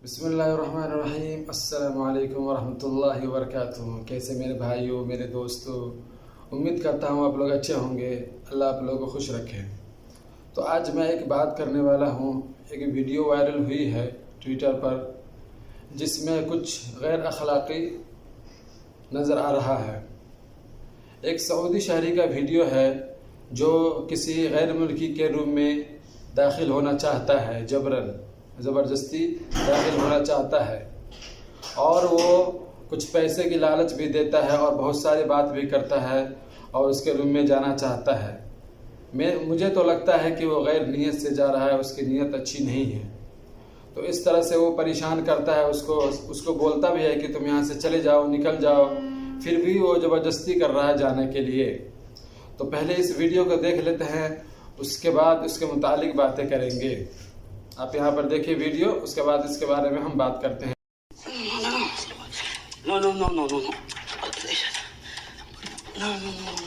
बिस्मिल्लाहिर्रहमानिर्रहीम। अस्सलामुअलैकुम वरहमतुल्लाहि वबरकातुहू। कैसे मेरे भाइयों, मेरे दोस्तों, उम्मीद करता हूँ आप लोग अच्छे होंगे। अल्लाह आप लोगों को खुश रखे। तो आज मैं एक बात करने वाला हूँ। एक वीडियो वायरल हुई है ट्विटर पर, जिसमें कुछ गैर अखलाक़ी नज़र आ रहा है। एक सऊदी शहरी का वीडियो है जो किसी गैर मुल्की के रूम में दाखिल होना चाहता है, ज़बरदस्ती दाखिल होना चाहता है, और वो कुछ पैसे की लालच भी देता है और बहुत सारी बात भी करता है और उसके रूम में जाना चाहता है। मुझे तो लगता है कि वो गैर नियत से जा रहा है, उसकी नीयत अच्छी नहीं है। तो इस तरह से वो परेशान करता है, उसको बोलता भी है कि तुम यहाँ से चले जाओ, निकल जाओ, फिर भी वो ज़बरदस्ती कर रहा है जाने के लिए। तो पहले इस वीडियो को देख लेते हैं, उसके बाद उसके मुतालिक बातें करेंगे। आप यहाँ पर देखिए वीडियो, उसके बाद इसके बारे में हम बात करते हैं। No, no, no, no, no, no. No, no, no, no.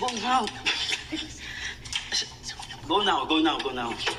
Go now. Go now.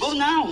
Go now,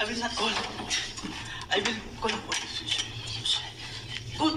I will not call. I will call. Good.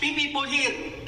People here.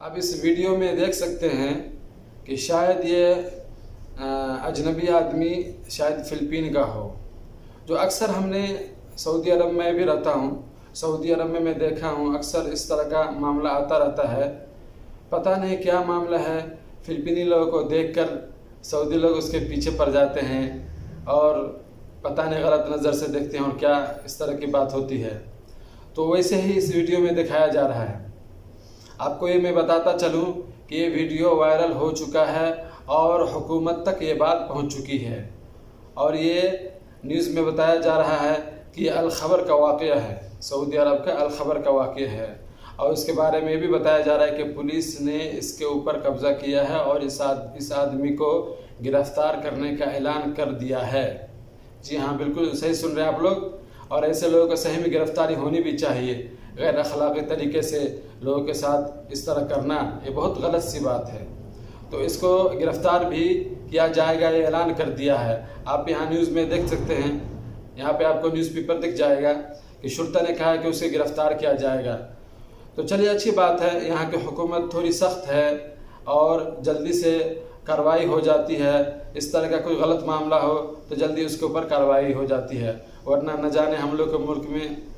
आप इस वीडियो में देख सकते हैं कि शायद ये अजनबी आदमी शायद फ़िलिपीन का हो। जो अक्सर हमने सऊदी अरब में भी रहता हूँ, सऊदी अरब में मैं देखा हूँ अक्सर इस तरह का मामला आता रहता है। पता नहीं क्या मामला है, फ़िलिपीनी लोगों को देखकर सऊदी लोग उसके पीछे पड़ जाते हैं और पता नहीं गलत नज़र से देखते हैं और क्या इस तरह की बात होती है। तो वैसे ही इस वीडियो में दिखाया जा रहा है। आपको ये मैं बताता चलूँ कि ये वीडियो वायरल हो चुका है और हुकूमत तक ये बात पहुँच चुकी है, और ये न्यूज़ में बताया जा रहा है कि अल खबर का वाक़या है, सऊदी अरब का अल खबर का वाक़या है। और इसके बारे में भी बताया जा रहा है कि पुलिस ने इसके ऊपर कब्ज़ा किया है और इस आदमी को गिरफ़्तार करने का ऐलान कर दिया है। जी हाँ, बिल्कुल सही सुन रहे हैं आप लोग। और ऐसे लोगों को सही में गिरफ़्तारी होनी भी चाहिए। गैर अखलाक़ी तरीके से लोगों के साथ इस तरह करना ये बहुत गलत सी बात है। तो इसको गिरफ़्तार भी किया जाएगा, ये ऐलान कर दिया है। आप यहाँ न्यूज़ में देख सकते हैं, यहाँ पे आपको न्यूज़पेपर दिख जाएगा कि शुर्ता ने कहा है कि उसे गिरफ़्तार किया जाएगा। तो चलिए, अच्छी बात है। यहाँ की हुकूमत थोड़ी सख्त है और जल्दी से कार्रवाई हो जाती है। इस तरह का कोई गलत मामला हो तो जल्दी उसके ऊपर कार्रवाई हो जाती है, वरना न जाने हम लोग के मुल्क में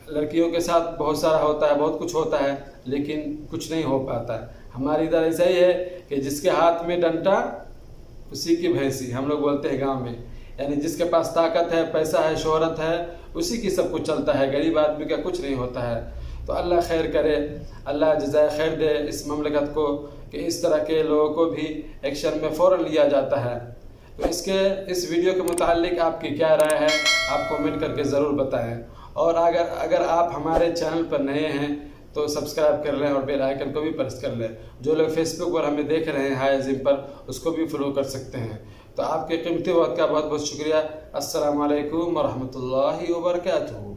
लड़कियों के साथ बहुत सारा होता है, बहुत कुछ होता है, लेकिन कुछ नहीं हो पाता है। हमारे इधर ऐसा ही है कि जिसके हाथ में डंडा उसी की भैंसी, हम लोग बोलते हैं गांव में। यानी जिसके पास ताकत है, पैसा है, शोहरत है, उसी की सब कुछ चलता है। गरीब आदमी का कुछ नहीं होता है। तो अल्लाह खैर करे, अल्लाह जज़ाए खैर दे इस ममलकत को कि इस तरह के लोगों को भी एक्शन में फ़ौरन लिया जाता है। तो इस वीडियो के मुतालिक आपकी क्या राय है, आप कमेंट करके ज़रूर बताएं। और अगर आप हमारे चैनल पर नए हैं तो सब्सक्राइब कर लें और बेल आइकन को भी प्रेस कर लें। जो लोग फेसबुक पर हमें देख रहे हैं हाय अज़ीम पर, उसको भी फॉलो कर सकते हैं। तो आपके कीमती वक्त का बहुत बहुत शुक्रिया। अस्सलामु अलैकुम वरहमतुल्लाहि वबरकातुहू।